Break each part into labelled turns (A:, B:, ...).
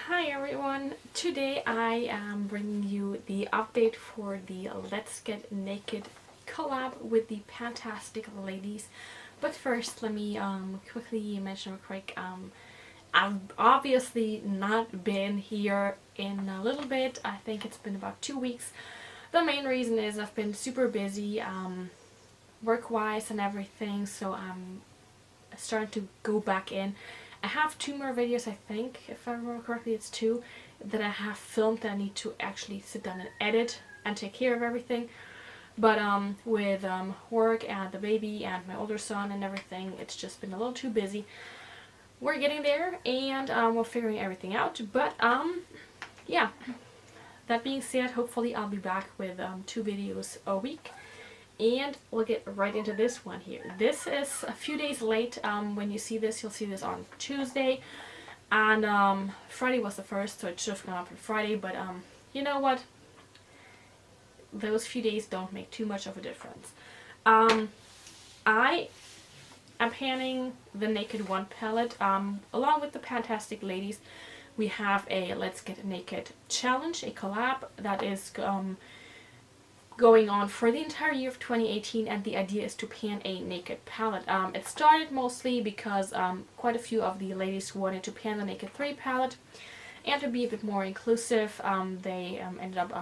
A: Hi everyone! Today I am bringing you the update for the Let's Get Naked collab with the PANtastic ladies. But first, let me quickly mention real quick, I've obviously not been here in a little bit. I think it's been about 2 weeks. The main reason is I've been super busy work-wise and everything, so I'm starting to go back in. I have 2 more videos, I think, if I remember correctly, it's 2 that I have filmed that I need to actually sit down and edit and take care of everything. But with work and the baby and my older son and everything, it's just been a little too busy. We're getting there and we're figuring everything out. But yeah, that being said, hopefully I'll be back with 2 videos a week. And we'll get right into this one here. This is a few days late. When you see this, you'll see this on Tuesday. And Friday was the first, so it should have gone up on Friday. But you know what? Those few days don't make too much of a difference. I am panning the Naked 1 palette. Along with the PANtastic ladies, we have a Let's Get Naked challenge, a collab that is going on for the entire year of 2018, and the idea is to pan a naked palette. It started mostly because quite a few of the ladies wanted to pan the Naked 3 palette, and to be a bit more inclusive, they ended up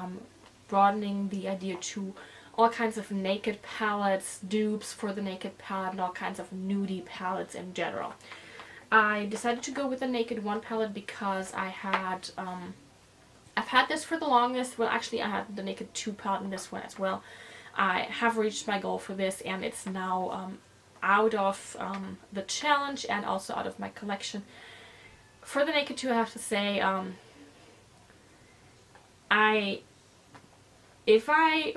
A: broadening the idea to all kinds of naked palettes, dupes for the Naked palette, and all kinds of nudie palettes in general. I decided to go with the Naked 1 palette because I've had this for the longest. Well, actually I had the Naked 2 palette in this one as well. I have reached my goal for this, and it's now out of the challenge and also out of my collection. For the Naked 2, I have to say, if I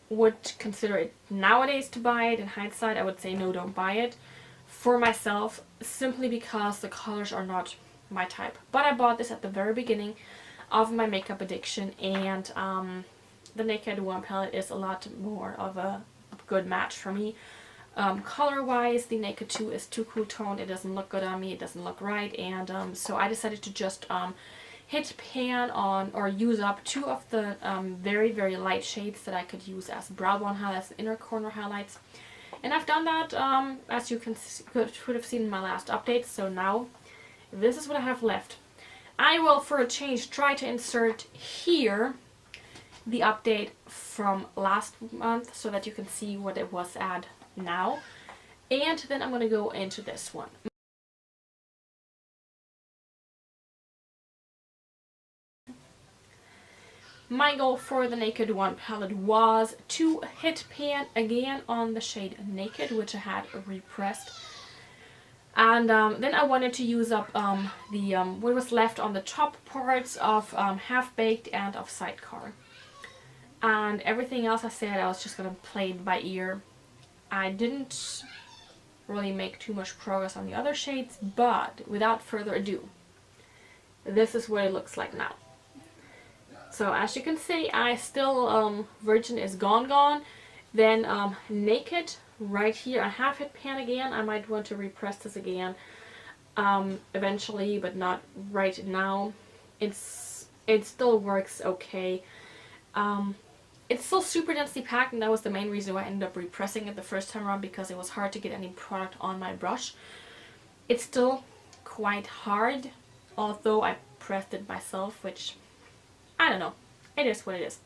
A: would consider it nowadays to buy it, in hindsight I would say no, don't buy it for myself, simply because the colors are not my type. But I bought this at the very beginning of my makeup addiction, and the Naked 1 palette is a lot more of a good match for me. Color wise, the Naked 2 is too cool toned, it doesn't look good on me, it doesn't look right, and so I decided to just hit pan on or use up 2 of the very light shades that I could use as brow bone highlights and inner corner highlights. And I've done that, as you could have seen in my last update, so now this is what I have left. I will, for a change, try to insert here the update from last month so that you can see what it was at now. And then I'm going to go into this one. My goal for the Naked 1 palette was to hit pan again on the shade Naked, which I had repressed. And then I wanted to use up what was left on the top parts of Half Baked and of Sidecar. And everything else I said I was just going to play it by ear. I didn't really make too much progress on the other shades, but without further ado, this is what it looks like now. So as you can see, I still, Virgin is gone. Then Naked right here, I have hit pan again. I might want to repress this again eventually, but not right now. It still works okay. It's still super densely packed, and that was the main reason why I ended up repressing it the first time around, because it was hard to get any product on my brush. It's still quite hard, although I pressed it myself, which, I don't know. It is what it is.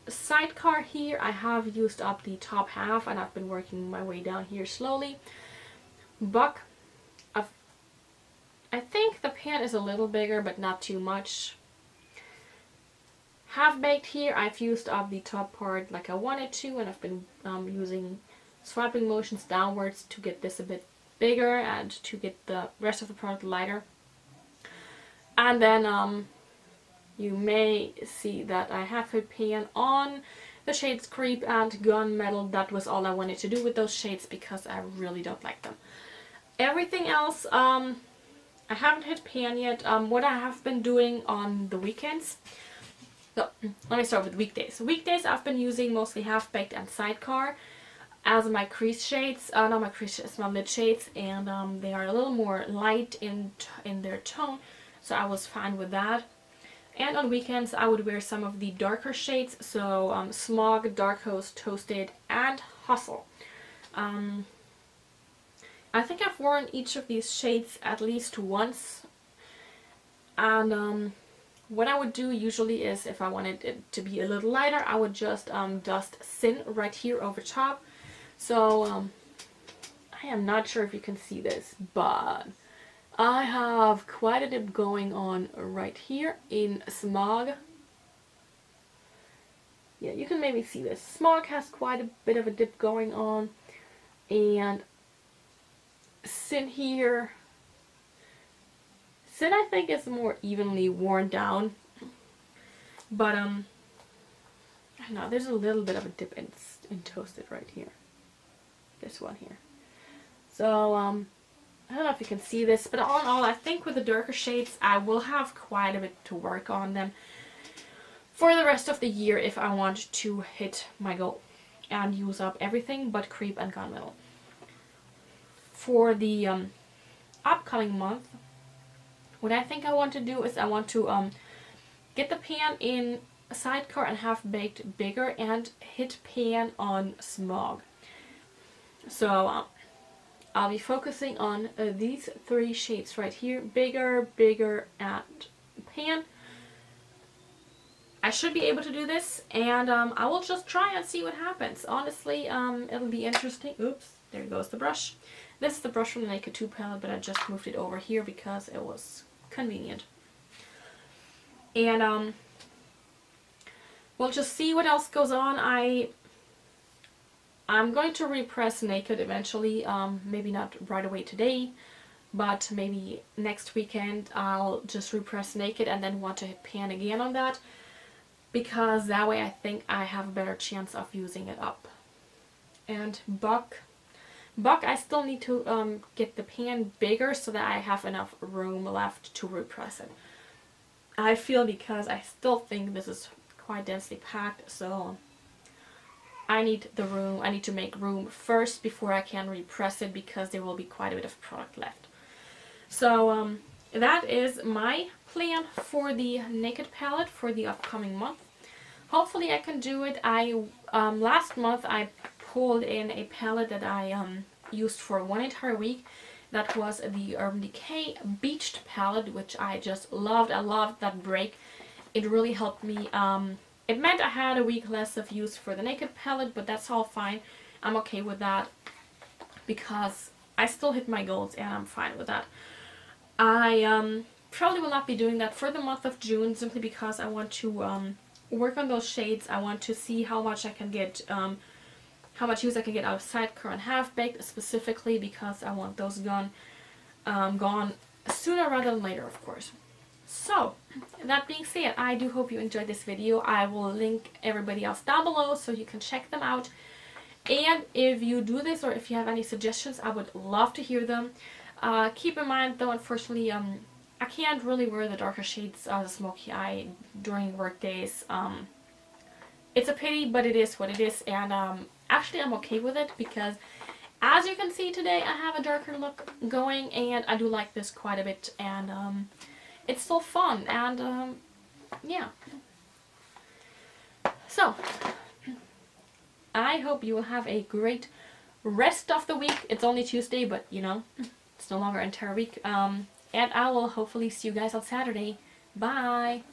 A: Sidecar here, I have used up the top half, and I've been working my way down here slowly. Buck, I think the pan is a little bigger, but not too much. Half Baked here, I've used up the top part like I wanted to, and I've been using swiping motions downwards to get this a bit bigger and to get the rest of the product lighter. And then you may see that I have hit pan on the shades Creep and Gunmetal. That was all I wanted to do with those shades because I really don't like them. Everything else, I haven't hit pan yet. What I have been doing on the weekends, so let me start with weekdays. Weekdays I've been using mostly Half Baked and Sidecar as my crease shades, not my crease shades, my lid shades, and they are a little more light in their tone. so I was fine with that. And on weekends I would wear some of the darker shades, so Smog, Dark Host, Toasted, and Hustle. I think I've worn each of these shades at least once, and what I would do usually is, if I wanted it to be a little lighter, I would just dust Sin right here over top. So I am not sure if you can see this, but I have quite a dip going on right here in Smog. Yeah, you can maybe see this. Smog has quite a bit of a dip going on, and Sin here. Sin, I think, is more evenly worn down, but I don't know, there's a little bit of a dip in Toasted right here. This one here. So I don't know if you can see this, but all in all, I think with the darker shades I will have quite a bit to work on them for the rest of the year if I want to hit my goal and use up everything but Creep and Gunmetal. For the upcoming month, what I think I want to do is I want to get the pan in Sidecar and Half Baked bigger and hit pan on Smog. So I'll be focusing on these three shades right here. Bigger, bigger, and pan. I should be able to do this, and I will just try and see what happens. Honestly, it'll be interesting. Oops, there goes the brush. This is the brush from the Naked 2 palette, but I just moved it over here because it was convenient. And we'll just see what else goes on. I'm going to repress Naked eventually, maybe not right away today, but maybe next weekend I'll just repress Naked and then want to hit pan again on that, because that way I think I have a better chance of using it up. And Buck, I still need to get the pan bigger so that I have enough room left to repress it. I feel, because I still think this is quite densely packed, so I need the room. I need to make room first before I can repress it, because there will be quite a bit of product left. So that is my plan for the Naked palette for the upcoming month. Hopefully I can do it. Last month I pulled in a palette that I used for one entire week. That was the Urban Decay Beached palette, which I just loved. I loved that break. It really helped me. It meant I had a week less of use for the Naked palette, but that's all fine. I'm okay with that because I still hit my goals and I'm fine with that. I probably will not be doing that for the month of June, simply because I want to work on those shades. I want to see how much I can get, how much use I can get out of Sidecar and Half Baked, specifically because I want those gone sooner rather than later, of course. So, that being said, I do hope you enjoyed this video. I will link everybody else down below so you can check them out. And if you do this, or if you have any suggestions, I would love to hear them. Keep in mind though, unfortunately, I can't really wear the darker shades of the smoky eye during work days. It's a pity, but it is what it is, and actually I'm okay with it, because as you can see today, I have a darker look going, and I do like this quite a bit, and it's still fun, and yeah. So, I hope you will have a great rest of the week. It's only Tuesday, but you know, it's no longer an entire week. And I will hopefully see you guys on Saturday. Bye!